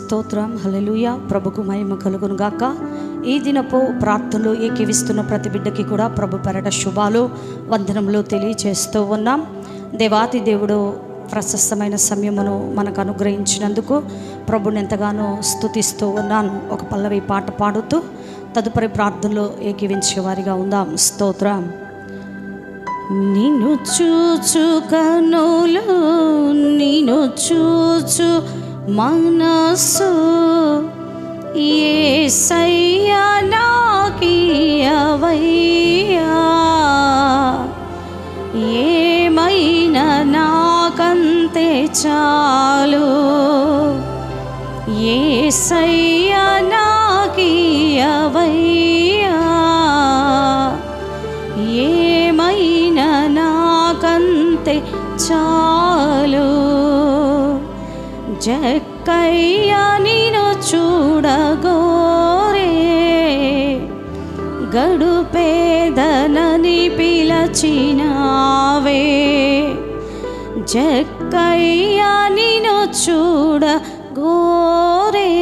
స్తోత్రం, హల్లెలూయా. ప్రభుకు మహిమ కలుగును గాక. ఈ దినపు ప్రార్థనలు ఏకీవిస్తున్న ప్రతి బిడ్డకి కూడా ప్రభు పెరట శుభాలు, వందనములు తెలియచేస్తూ ఉన్నాం. దేవాతి దేవుడు ప్రశస్తమైన సమయమును మనకు అనుగ్రహించినందుకు ప్రభుని ఎంతగానో స్తుతిస్తూ ఉన్నాను. ఒక పల్లవి పాట పాడుతూ తదుపరి ప్రార్థనలో ఏకీవించే వారిగా ఉందాం. స్తోత్రం. నిన్ను చూచు కనులు, నిన్ను చూచు మనసు, యేసయ్యా నాకియ్యవయ్యా, ఏమైనా నాకంతే చాలు, యేసయ్యా నాకియ్యవయ్యా, ఏమైనా నాకంతే చాలు. జక్కయ్య నిన్ను చూడగోరే, గడుపేదనని పిలచినావే, జక్కయ్య నిన్ను చూడగోరే,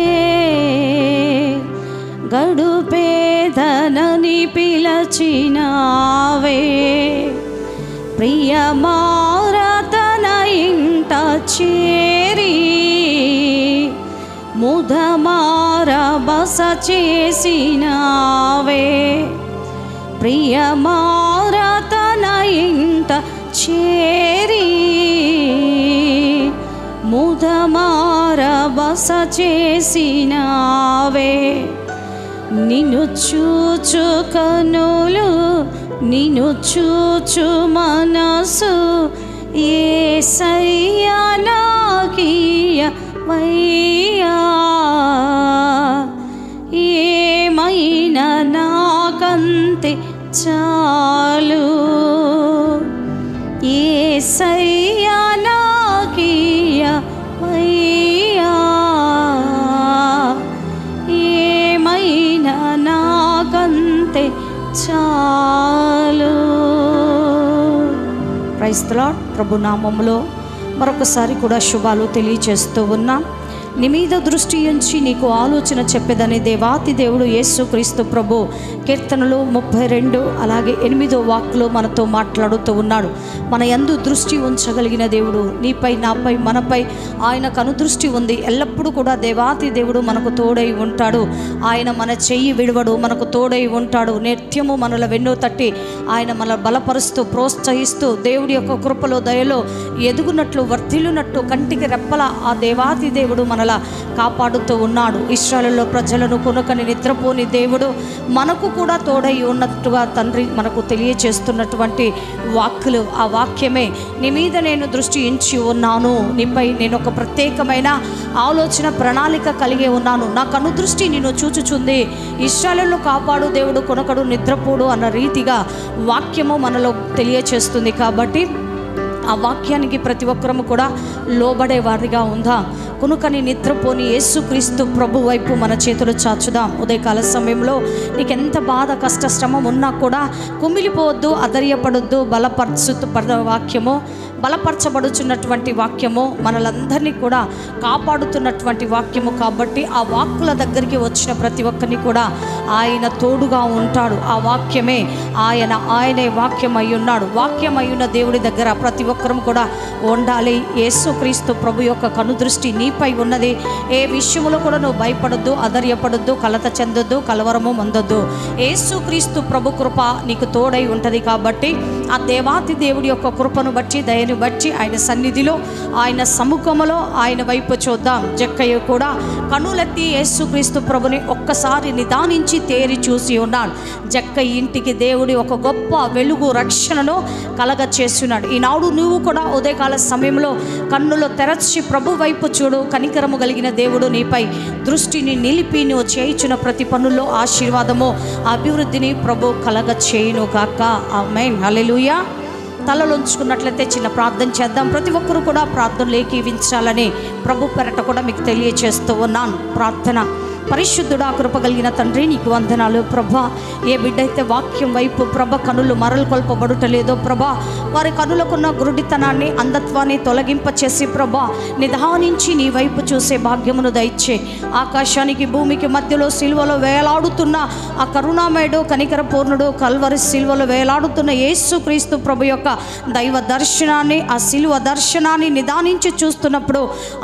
గడుపేదనని పిలచినావే, ప్రియమారతన ఇంట చేరి ముదమార బస చేసినావే, ప్రియమారతన ఇంట చేరి ముదమార బస చేసినావే. నిన్ను చూచు కనులు, నిన్ను చూచు మనసు, యేసయ్యా నాకియ్యవయ్యా, ఏమైనా నాకంతే చాలు, యేసయ్యా నాకియ్యవయ్యా, ఏమైనా నాకంతే చాలు. Praise the lord. ప్రభు నామములో మరొకసారి కూడా శుభాలు తెలియచేస్తూ ఉన్నాం. నీ మీద దృష్టి ఉంచి నీకు ఆలోచన చెప్పేదని దేవాతి దేవుడు యేసుక్రీస్తు ప్రభు కీర్తనలు 32 అలాగే 8వ వాక్లో మనతో మాట్లాడుతూ ఉన్నాడు. మన యందు దృష్టి ఉంచగలిగిన దేవుడు నీపై, నాపై, మనపై ఆయనకు అనుదృష్టి ఉంది. ఎల్లప్పుడూ కూడా దేవాతి దేవుడు మనకు తోడై ఉంటాడు. ఆయన మన చెయ్యి విడవడు, మనకు తోడై ఉంటాడు. నిత్యము మనల వెన్ను తట్టి ఆయన మన బలపరుస్తూ, ప్రోత్సహిస్తూ, దేవుడి యొక్క కృపలో, దయలో ఎదుగునట్లు, వర్ధిల్లునట్టు కంటికి రెప్పల ఆ దేవాతి దేవుడు మనలా కాపాడుతూ ఉన్నాడు. ఇశ్రాయేలు ప్రజలను కొనుకని నిద్రపోని దేవుడు మనకు కూడా తోడై ఉన్నట్టుగా తండ్రి మనకు తెలియచేస్తున్నటువంటి వాక్కులు, ఆ వాక్యమే నీ మీద నేను దృష్టి ఉంచి ఉన్నాను, నీపై నేను ఒక ప్రత్యేకమైన ఆలోచన, ప్రణాళిక కలిగి ఉన్నాను, నాకు అనుదృష్టి నిన్ను చూచుచుంది. ఇశ్రాయేలును కాపాడు దేవుడు, కొనకడు, నిద్రపోడు అన్న రీతిగా వాక్యము మనలో తెలియచేస్తుంది. కాబట్టి ఆ వాక్యానికి ప్రతి ఒక్కరము కూడా లోబడే వారిగా ఉందా. కొనుకని నిద్రపోని యేసుక్రీస్తు ప్రభు వైపు మన చేతులు చాచుదాం. ఉదయకాల సమయంలో నీకు ఎంత బాధ, కష్ట, శ్రమ ఉన్నా కూడా కుమిలిపోవద్దు, అధైర్యపడొద్దు. వాక్యము, బలపరచబడుచున్నటువంటి వాక్యము, మనలందరినీ కూడా కాపాడుతున్నటువంటి వాక్యము. కాబట్టి ఆ వాక్కుల దగ్గరికి వచ్చిన ప్రతి ఒక్కరిని కూడా ఆయన తోడుగా ఉంటాడు. ఆ వాక్యమే ఆయనే వాక్యం అయి ఉన్నాడు. వాక్యం అయి ఉన్న దేవుడి దగ్గర ప్రతి ఒక్కరూ కూడా ఉండాలి. యేసుక్రీస్తు ప్రభు యొక్క కనుదృష్టి నీపై ఉన్నది. ఏ విషయంలో కూడా నువ్వు భయపడొద్దు, అధైర్యపడొద్దు, కలత చెందొద్దు, కలవరము పొందొద్దు. యేసుక్రీస్తు ప్రభు కృప నీకు తోడై ఉంటుంది. కాబట్టి ఆ దేవాతి దేవుడి యొక్క కృపను బట్టి, దయను బట్టి ఆయన సన్నిధిలో, ఆయన సముఖములో ఆయన వైపు చూద్దాం. జక్కయ్య కూడా కనులెత్తి యేసుక్రీస్తు ప్రభుని ఒక్కసారి నిదానించి తేరి చూసి ఉన్నాడు. జక్కయ్య ఇంటికి దేవుడి ఒక గొప్ప వెలుగు, రక్షణను కలగ చేస్తున్నాడు. ఈనాడు నువ్వు కూడా ఉదయకాల సమయంలో కన్నులు తెరచి ప్రభు వైపు చూడు. కనికరము కలిగిన దేవుడు నీపై దృష్టిని నిలిపి నువ్వు చేయుచున్న ప్రతి పనుల్లో ఆశీర్వాదము, అభివృద్ధిని ప్రభు కలగ చేయును గాక. ఆమేన్, హల్లెలూయా. తలలోంచుకున్నట్లయితే చిన్న ప్రార్థన చేద్దాం. ప్రతి ఒక్కరూ కూడా ప్రార్థనలు ఏకీవించాలని ప్రభు పెరట కూడా మీకు తెలియచేస్తూ ఉన్నాను. ప్రార్థన. పరిశుద్ధుడా కృప కలిగిన తండ్రి నీకు వందనాలు ప్రభా. ఏ బిడ్డైతే వాక్యం వైపు ప్రభ కనులు మరలు కొల్పబడుటలేదో ప్రభా, వారి కనులకున్న గురుడితనాన్ని అంధత్వాన్ని తొలగింపచేసి ప్రభా నిదానించి నీ వైపు చూసే భాగ్యమును దయచే. ఆకాశానికి భూమికి మధ్యలో సిలువలో వేలాడుతున్న ఆ కరుణామయుడు కనికరపూర్ణుడు కల్వరి సిలువలో వేలాడుతున్న యేసుక్రీస్తు ప్రభు యొక్క దైవ దర్శనాన్ని, ఆ సిలువ దర్శనాన్ని నిదానించి చూస్తున్నప్పుడు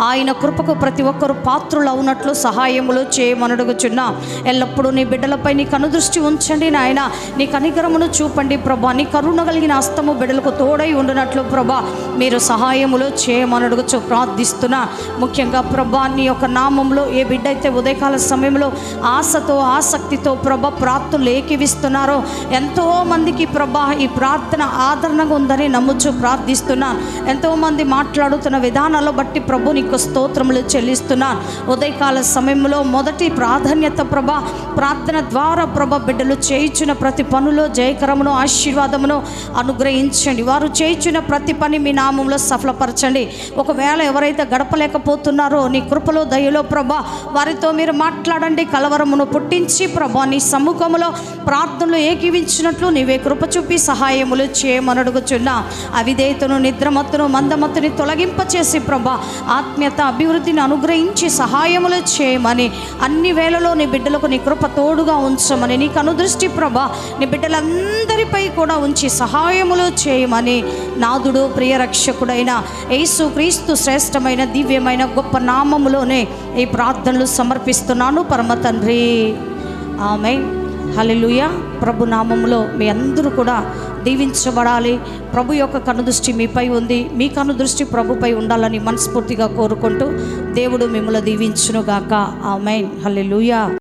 ఆయన కృపకు ప్రతి ఒక్కరు పాత్రులు అవునట్లు సహాయములు చేయమనడుగుచున్నా. ఎల్లప్పుడూ నీ బిడ్డలపై నీ కనుదృష్టి ఉంచండి నాయన. నీ కనికరమును చూపండి ప్రభా. నీ కరుణ కలిగిన హస్తము బిడ్డలకు తోడై ఉండునట్లు ప్రభా మీరు సహాయములు చేయమనడుగుచు ప్రార్థిస్తున్నా. ముఖ్యంగా ప్రభా నీ యొక్క నామంలో ఏ బిడ్డ అయితే ఉదయకాల సమయంలో ఆశతో ఆసక్తితో ప్రభా ప్రార్థనలు ఏకీవిస్తున్నారో ఎంతోమందికి ప్రభా ఈ ప్రార్థన ఆదరణగా ఉందని నమ్ముచు ప్రార్థిస్తున్నా. ఎంతోమంది మాట్లాడుతున్న విధానాలను బట్టి ప్రభు నీకు స్తోత్రములు చెల్లిస్తున్నా. ఉదయకాల సమయంలో మొదటి ప్రాధాన్యత ప్రభా ప్రార్థన ద్వారా ప్రభా బిడ్డలు చేయించిన ప్రతి పనులో జయకరమును ఆశీర్వాదమును అనుగ్రహించండి. వారు చేయించిన ప్రతి పని మీ నామంలో సఫలపరచండి. ఒకవేళ ఎవరైతే గడపలేకపోతున్నారో నీ కృపలో దయలో ప్రభా వారితో మీరు మాట్లాడండి. కలవరమును పుట్టించి ప్రభా నీ సముఖములో ప్రార్థనలు ఏకీవించినట్లు నీవే కృప చూపి సహాయములు చేయమనడుగుచున్నా. అవిధేయతను నిద్రమత్తును మందమత్తుని తొలగింపచేసి ప్రభా ఆత్మీయత అభివృద్ధిని అనుగ్రహించి సహాయములు చేయమని, అన్ని వేళలో నీ బిడ్డలకు నీ కృప తోడుగా ఉంచమని, నీ కనుదృష్టి ప్రభా నీ బిడ్డలందరిపై కూడా ఉంచి సహాయములు చేయమని నాదుడు ప్రియ రక్షకుడైన యేసుక్రీస్తు శ్రేష్టమైన దివ్యమైన గొప్ప నామములోనే ఈ ప్రార్థనలు సమర్పిస్తున్నాను పరమ తండ్రి. ఆమేన్. హల్లెలూయా. ప్రభు నామములో మీ అందరూ కూడా దీవించబడాలి. ప్రభు యొక్క కనుదృష్టి మీపై ఉంది. మీ కనుదృష్టి ప్రభుపై ఉండాలని మనస్ఫూర్తిగా కోరుకుంటూ దేవుడు మిమ్మల్ని దీవించునుగాక. ఆమేన్. హల్లెలూయా.